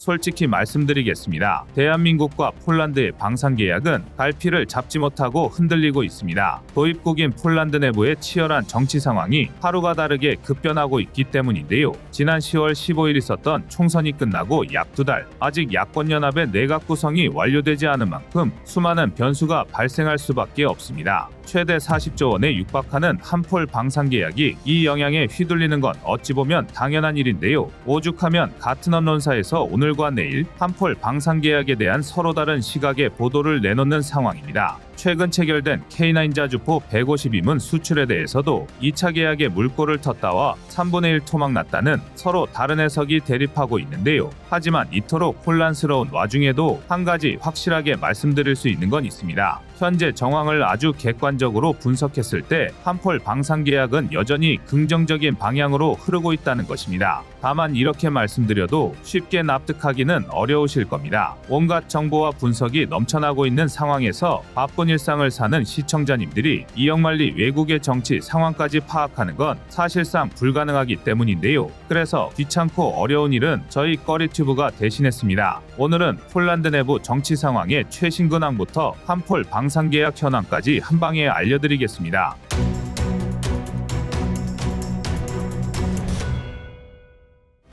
솔직히 말씀드리겠습니다. 대한민국과 폴란드의 방산 계약은 갈피를 잡지 못하고 흔들리고 있습니다. 도입국인 폴란드 내부의 치열한 정치 상황이 하루가 다르게 급변하고 있기 때문인데요. 지난 10월 15일 있었던 총선이 끝나고 약 2달, 아직 야권연합의 내각 구성이 완료되지 않은 만큼 수많은 변수가 발생할 수밖에 없습니다. 최대 40조 원에 육박하는 한폴 방산 계약이 이 영향에 휘둘리는 건 어찌 보면 당연한 일인데요. 오죽하면 같은 언론사에서 오늘과 내일 한폴 방산 계약에 대한 서로 다른 시각의 보도를 내놓는 상황입니다. 최근 체결된 K9 자주포 152문 수출에 대해서도 2차 계약에 물꼬를 텄다와 3분의 1 토막 났다는 서로 다른 해석이 대립하고 있는데요. 하지만 이토록 혼란스러운 와중에도 한 가지 확실하게 말씀드릴 수 있는 건 있습니다. 현재 정황을 아주 객관적으로 분석했을 때 한폴 방산 계약은 여전히 긍정적인 방향으로 흐르고 있다는 것입니다. 다만 이렇게 말씀드려도 쉽게 납득하기는 어려우실 겁니다. 온갖 정보와 분석이 넘쳐나고 있는 상황에서 바쁜 일상을 사는 시청자님들이 이역만리 외국의 정치 상황까지 파악하는 건 사실상 불가능하기 때문인데요. 그래서 귀찮고 어려운 일은 저희 꺼리튜브가 대신했습니다. 오늘은 폴란드 내부 정치 상황의 최신 근황부터 한폴 방산 계약 현황까지 한방에 알려드리겠습니다.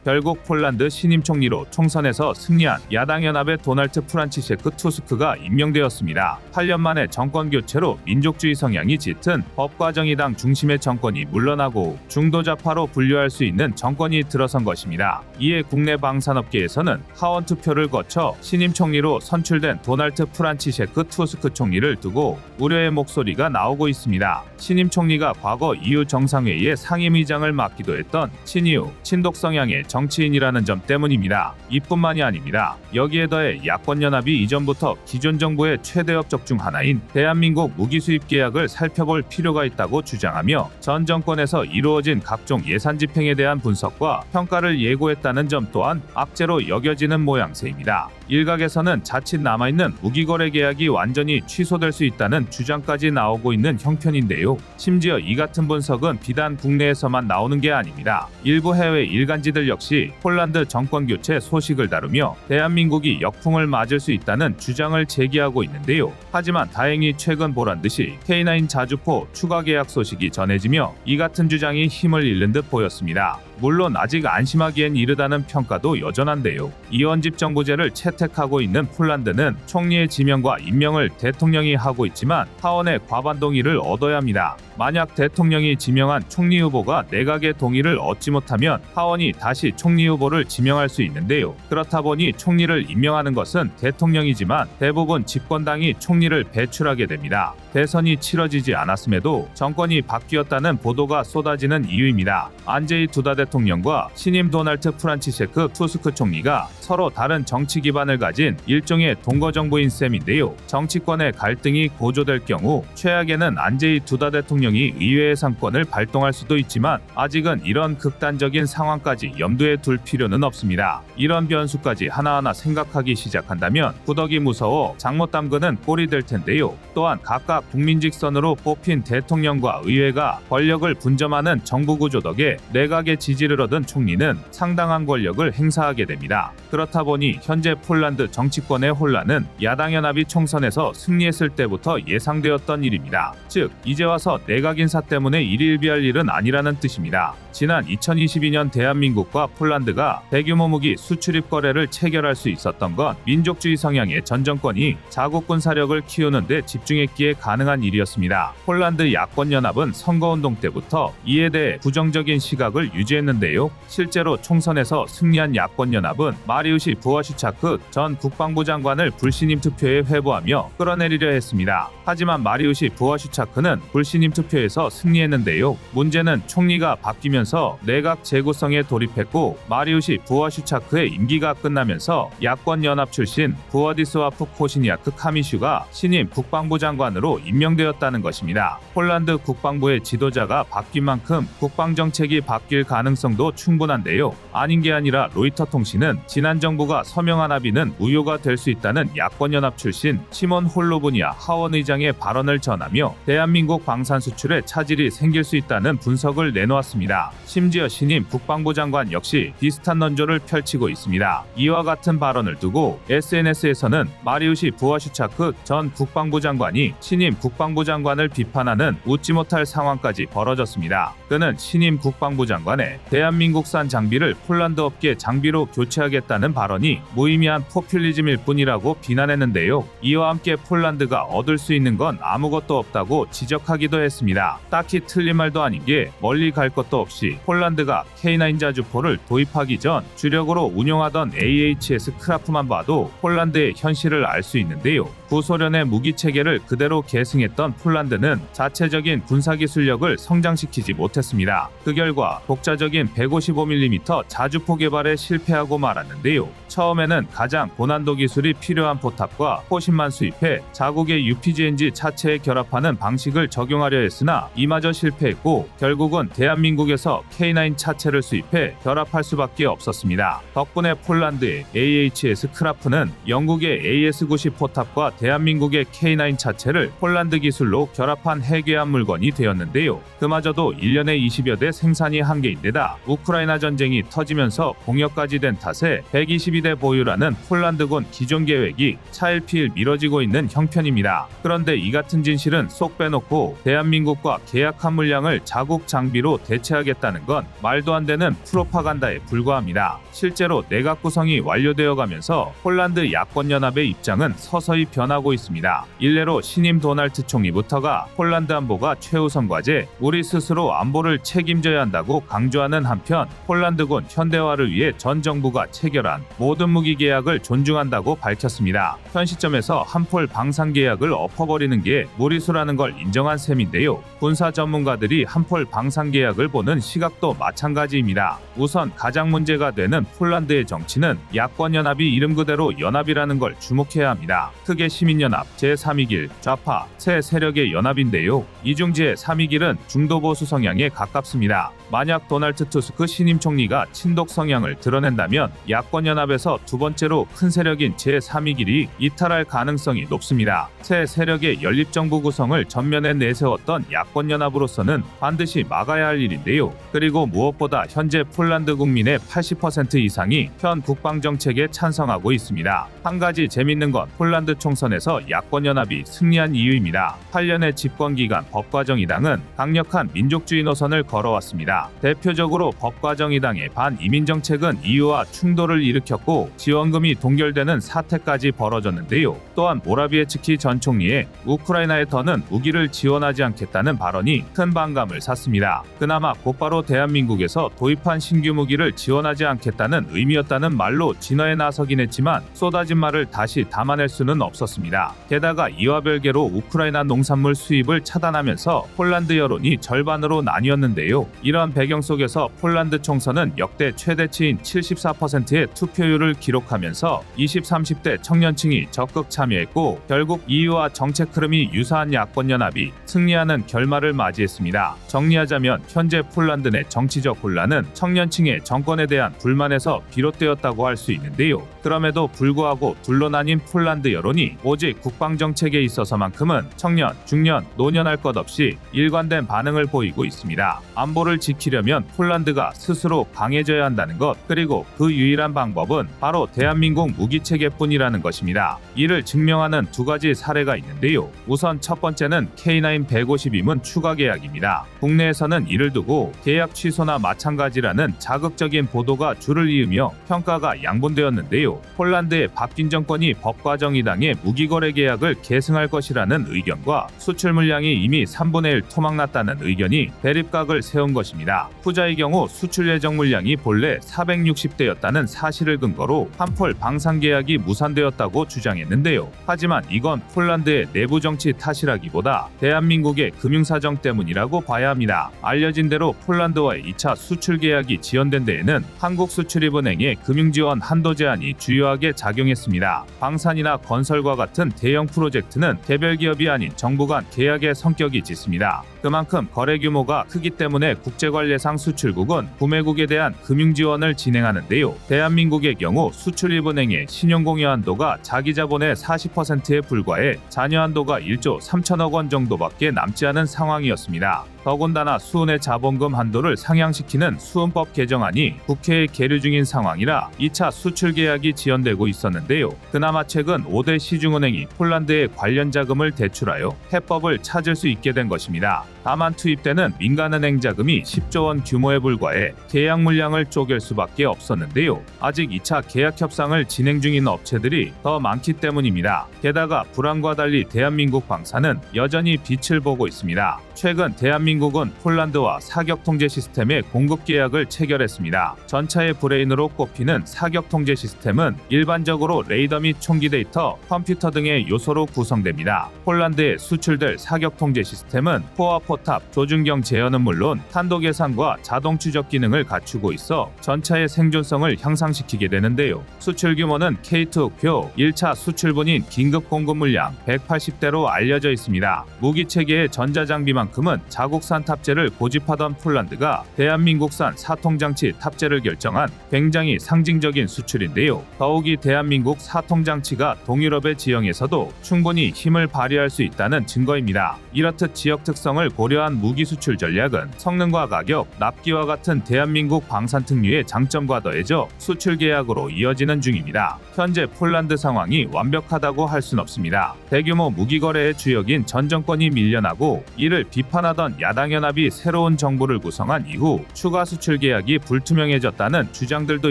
결국 폴란드 신임 총리로 총선에서 승리한 야당연합의 도널드 프란치셰크 투스크가 임명되었습니다. 8년 만에 정권 교체로 민족주의 성향이 짙은 법과정의당 중심의 정권이 물러나고 중도좌파로 분류할 수 있는 정권이 들어선 것입니다. 이에 국내 방산업계에서는 하원 투표를 거쳐 신임 총리로 선출된 도널드 프란치셰크 투스크 총리를 두고 우려의 목소리가 나오고 있습니다. 신임 총리가 과거 EU 정상회의의 상임의장을 맡기도 했던 친이유, 친독 성향의 정치인이라는 점 때문입니다. 이뿐만이 아닙니다. 여기에 더해 야권연합이 이전부터 기존 정부의 최대 업적 중 하나인 대한민국 무기 수입 계약을 살펴볼 필요가 있다고 주장하며 전 정권에서 이루어진 각종 예산 집행에 대한 분석과 평가를 예고했다는 점 또한 악재로 여겨지는 모양새입니다. 일각에서는 자칫 남아있는 무기거래 계약이 완전히 취소될 수 있다는 주장까지 나오고 있는 형편인데요. 심지어 이 같은 분석은 비단 국내에서만 나오는 게 아닙니다. 일부 해외 일간지들 역시 폴란드 정권 교체 소식을 다루며 대한민국이 역풍을 맞을 수 있다는 주장을 제기하고 있는데요. 하지만 다행히 최근 보란듯이 K9 자주포 추가 계약 소식이 전해지며 이 같은 주장이 힘을 잃는 듯 보였습니다. 물론 아직 안심하기엔 이르다는 평가도 여전한데요. 이원집 정부제를 채택하고 있는 폴란드는 총리의 지명과 임명을 대통령이 하고 있지만 하원의 과반 동의를 얻어야 합니다. 만약 대통령이 지명한 총리 후보가 내각의 동의를 얻지 못하면 하원이 다시 총리 후보를 지명할 수 있는데요. 그렇다 보니 총리를 임명하는 것은 대통령이지만 대부분 집권당이 총리를 배출하게 됩니다. 대선이 치러지지 않았음에도 정권이 바뀌었다는 보도가 쏟아지는 이유입니다. 안제이 두다 대통령과 신임 도널드 프란치셰크 투스크 총리가 서로 다른 정치 기반을 가진 일종의 동거정부인 셈인데요. 정치권의 갈등이 고조될 경우 최악에는 안제이 두다 대통령이 의회의 상권을 발동할 수도 있지만 아직은 이런 극단적인 상황까지 염두에 둘 필요는 없습니다. 이런 변수까지 하나하나 생각하기 시작한다면 구더기 무서워 장못 담그는 꼴이 될 텐데요. 또한 각각 국민직선으로 뽑힌 대통령과 의회가 권력을 분점하는 정부 구조 덕에 내각의 지지를 얻은 총리는 상당한 권력을 행사하게 됩니다. 그렇다 보니 현재 폴란드 정치권의 혼란은 야당연합이 총선에서 승리했을 때부터 예상되었던 일입니다. 즉 이제 와서 내각 인사 때문에 일일비할 일은 아니라는 뜻입니다. 지난 2022년 대한민국과 폴란드가 대규모 무기 수출입 거래를 체결할 수 있었던 건 민족주의 성향의 전 정권이 자국 군사력을 키우는 데 집중했기에 가능한 일이었습니다. 폴란드 야권연합은 선거운동 때부터 이에 대해 부정적인 시각을 유지했는데요. 실제로 총선에서 승리한 야권연합은 마리우시 부어슈차크 전 국방부 장관을 불신임 투표에 회부하며 끌어내리려 했습니다. 하지만 마리우시 부어슈차크는 불신임 투표에서 승리했는데요. 문제는 총리가 바뀌면서 내각 재구성에 돌입했고 마리우시 부어슈차크의 임기가 끝나면서 야권연합 출신 부어디스와프 코시니아크 카미슈가 신임 국방부 장관으로 임명되었다는 것입니다. 폴란드 국방부의 지도자가 바뀐 만큼 국방정책이 바뀔 가능성도 충분한데요. 아닌 게 아니라 로이터 통신은 지난 정부가 서명한 합의는 무효가 될 수 있다는 야권연합 출신 시몬 홀로브니아 하원 의장의 발언을 전하며 대한민국 방산 수출에 차질이 생길 수 있다는 분석을 내놓았습니다. 심지어 신임 국방부 장관 역시 비슷한 논조를 펼치고 있습니다. 이와 같은 발언을 두고 SNS에서는 마리우시 부어슈차크 전 국방부 장관이 신임 국방부 장관을 비판하는 웃지 못할 상황까지 벌어졌습니다. 그는 신임 국방부 장관의 대한민국산 장비를 폴란드 업계 장비로 교체하겠다는 발언이 무의미한 포퓰리즘일 뿐이라고 비난했는데요. 이와 함께 폴란드가 얻을 수 있는 건 아무것도 없다고 지적하기도 했습니다. 딱히 틀린 말도 아닌 게 멀리 갈 것도 없이 폴란드가 K9 자주포를 도입하기 전 주력으로 운용하던 AHS 크라프만 봐도 폴란드의 현실을 알 수 있는데요. 구소련의 무기 체계를 그대로 계승했던 폴란드는 자체적인 군사기술력을 성장시키지 못했습니다. 그 결과 독자적인 155mm 자주포 개발에 실패하고 말았는데요. 처음에는 가장 고난도 기술이 필요한 포탑과 포신만 수입해 자국의 UPGNG 차체에 결합하는 방식을 적용하려 했으나 이마저 실패했고 결국은 대한민국에서 K9 차체를 수입해 결합할 수밖에 없었습니다. 덕분에 폴란드의 AHS 크라프는 영국의 AS90 포탑과 대한민국의 K9 차체를 폴란드 기술로 결합한 해괴한 물건이 되었는데요. 그마저도 1년에 20여 대 생산이 한계인데다 우크라이나 전쟁이 터지면서 공역까지 된 탓에 122대 보유라는 폴란드군 기존 계획이 차일피일 미뤄지고 있는 형편입니다. 그런데 이 같은 진실은 쏙 빼놓고 대한민국과 계약한 물량을 자국 장비로 대체하겠다는 건 말도 안 되는 프로파간다에 불과합니다. 실제로 내각 구성이 완료되어 가면서 폴란드 야권연합의 입장은 서서히 변하고 있습니다. 일례로 신임 도널드 총리부터가 폴란드 안보가 최우선 과제, 우리 스스로 안보를 책임져야 한다고 강조하는 한편 폴란드군 현대화를 위해 전 정부가 체결한 모든 무기 계약을 존중한다고 밝혔습니다. 현 시점에서 한폴 방산 계약을 엎어버리는 게 무리수라는 걸 인정한 셈인데요. 군사 전문가들이 한폴 방산 계약을 보는 시각도 마찬가지입니다. 우선 가장 문제가 되는 폴란드의 정치는 야권연합이 이름 그대로 연합이라는 걸 주목해야 합니다. 크게 시민연합, 제3위길, 좌파, 세 세력의 연합인데요. 이 중 제3위길은 중도 보수 성향에 가깝습니다. 만약 도널드 투스크 신임 총리가 친독 성향을 드러낸다면 야권연합에서 두 번째로 큰 세력인 제3위길이 이탈할 가능성이 높습니다. 새 세력의 연립정부 구성을 전면에 내세웠던 야권연합으로서는 반드시 막아야 할 일인데요. 그리고 무엇보다 현재 폴란드 국민의 80% 이상이 현 국방정책에 찬성하고 있습니다. 한 가지 재밌는 건 폴란드 총선에서 야권연합이 승리한 이유입니다. 8년의 집권기간 법과정의당은 강력한 민족주의 노선을 걸어왔습니다. 대표적으로 법과정의당의 반이민 정책은 EU와 충돌을 일으켰고 지원금이 동결되는 사태까지 벌어졌는데요. 또한 모라비에츠키 전 총리의 우크라이나에 더는 무기를 지원하지 않겠다는 발언이 큰 반감을 샀습니다. 그나마 곧바로 대한민국에서 도입한 신규 무기를 지원하지 않겠다는 의미였다는 말로 진화에 나서긴 했지만 쏟아진 말을 다시 담아낼 수는 없었습니다. 게다가 이와 별개로 우크라이나 농산물 수입을 차단하면서 폴란드 여론이 절반으로 나뉘었는데요. 이러한 배경 속에서 폴란드 총선은 역대 최대치인 74%의 투표율을 기록하면서 20-30대 청년층이 적극 참여했고 결국 EU와 정책 흐름이 유사한 야권연합이 승리하는 결말을 맞이했습니다. 정리하자면 현재 폴란드 내 정치적 혼란은 청년층의 정권에 대한 불만에서 비롯되었다고 할 수 있는데요. 그럼에도 불구하고 둘로 나뉜 폴란드 여론이 오직 국방정책에 있어서만큼은 청년, 중년, 노년할 것 없이 일관된 반응을 보이고 있습니다. 안보를 지키려면 폴란드가 스스로 강해져야 한다는 것, 그리고 그 유일한 방법은 바로 대한민국 무기체계뿐이라는 것입니다. 이를 증명하는 두 가지 사례가 있는데요. 우선 첫 번째는 K9 150임은 추가 계약입니다. 국내에서는 이를 두고 계약 취소나 마찬가지라는 자극적인 보도가 줄을 이으며 평가가 양분되었는데요. 폴란드의 바뀐 정권이 법과정의당의 무기거래 계약을 계승할 것이라는 의견과 수출 물량이 이미 3분의 1 토막났다는 의견이 대립각을 세운 것입니다. 후자의 경우 수출 예정 물량이 본래 460대였다는 사실을 근거로 한폴 방산 계약이 무산되었다고 주장했는데요. 하지만 이건 폴란드의 내부 정치 탓이라기보다 대한민국의 금융사정 때문이라고 봐야 합니다. 알려진 대로 폴란드와의 2차 수출 계약이 지연된 데에는 한국수출입은행의 금융지원 한도 제한이 주요하게 작용했습니다. 방산이나 건설과 같은 대형 프로젝트는 개별 기업이 아닌 정부 간 계약의 성격이 짙습니다. 그만큼 거래 규모가 크기 때문에 국제관례상 수출국은 구매국에 대한 금융지원을 진행하는데요. 대한민국의 경우 수출입은행의 신용공여 한도가 자기 자본의 40%에 불과해 잔여 한도가 1조 3천억 원 정도밖에 남지 않은 상황이었습니다. 더군다나 수은의 자본금 한도를 상향시키는 수은법 개정안이 국회에 계류 중인 상황이라 2차 수출 계약이 지연되고 있었는데요. 그나마 최근 5대 시중은행이 폴란드에 관련 자금을 대출하여 해법을 찾을 수 있게 된 것입니다. 다만 투입되는 민간은행 자금이 10조 원 규모에 불과해 계약 물량을 쪼갤 수밖에 없었는데요. 아직 2차 계약 협상을 진행 중인 업체들이 더 많기 때문입니다. 게다가 불안과 달리 대한민국 방사는 여전히 빛을 보고 있습니다. 최근 대한민국은 폴란드와 사격 통제 시스템의 공급 계약을 체결했습니다. 전차의 브레인으로 꼽히는 사격 통제 시스템은 일반적으로 레이더 및 총기 데이터, 컴퓨터 등의 요소로 구성됩니다. 폴란드에 수출될 사격 통제 시스템은 포와 포탑, 조준경 제어는 물론 탄도 계산과 자동 추적 기능을 갖추고 있어 전차의 생존성을 향상시키게 되는데요. 수출 규모는 K2 표 1차 수출분인 긴급 공급 물량 180대로 알려져 있습니다. 무기 체계의 전자장비만큼은 자국산 탑재를 고집하던 폴란드가 대한민국산 사통장치 탑재를 결정한 굉장히 상징적인 수출인데요. 더욱이 대한민국 사통장치가 동유럽의 지형에서도 충분히 힘을 발휘할 수 있다는 증거입니다. 이렇듯 지역 특성을 고려한 무기 수출 전략은 성능과 가격, 납기와 같은 대한민국 방산 특유의 장점과 더해져 수출 계약으로 이어지는 중입니다. 현재 폴란드 상황이 완벽하다고 할 순 없습니다. 대규모 무기 거래의 주역인 전 정권이 밀려나고 이를 비판하던 야당연합이 새로운 정부를 구성한 이후 추가 수출 계약이 불투명해졌다는 주장들도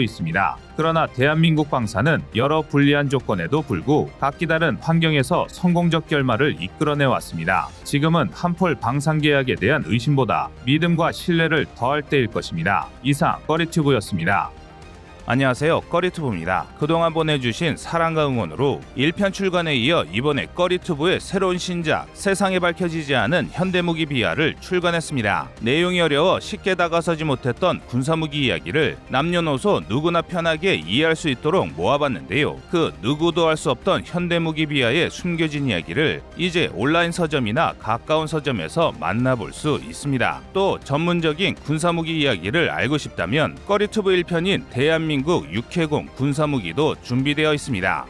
있습니다. 그러나 대한민국 방사는 여러 불리한 조건에도 불구 각기 다른 환경에서 성공적 결말을 이끌어내 왔습니다. 지금은 한폴 방산 계약에 대한 의심보다 믿음과 신뢰를 더할 때일 것입니다. 이상 꺼리튜브였습니다. 안녕하세요, 꺼리튜브입니다. 그동안 보내주신 사랑과 응원으로 1편 출간에 이어 이번에 꺼리튜브의 새로운 신작 세상에 밝혀지지 않은 현대무기 비하를 출간했습니다. 내용이 어려워 쉽게 다가서지 못했던 군사무기 이야기를 남녀노소 누구나 편하게 이해할 수 있도록 모아봤는데요. 그 누구도 알 수 없던 현대무기 비하의 숨겨진 이야기를 이제 온라인 서점이나 가까운 서점에서 만나볼 수 있습니다. 또 전문적인 군사무기 이야기를 알고 싶다면 꺼리튜브 1편인 대한민국 육해공 군사무기도 준비되어 있습니다.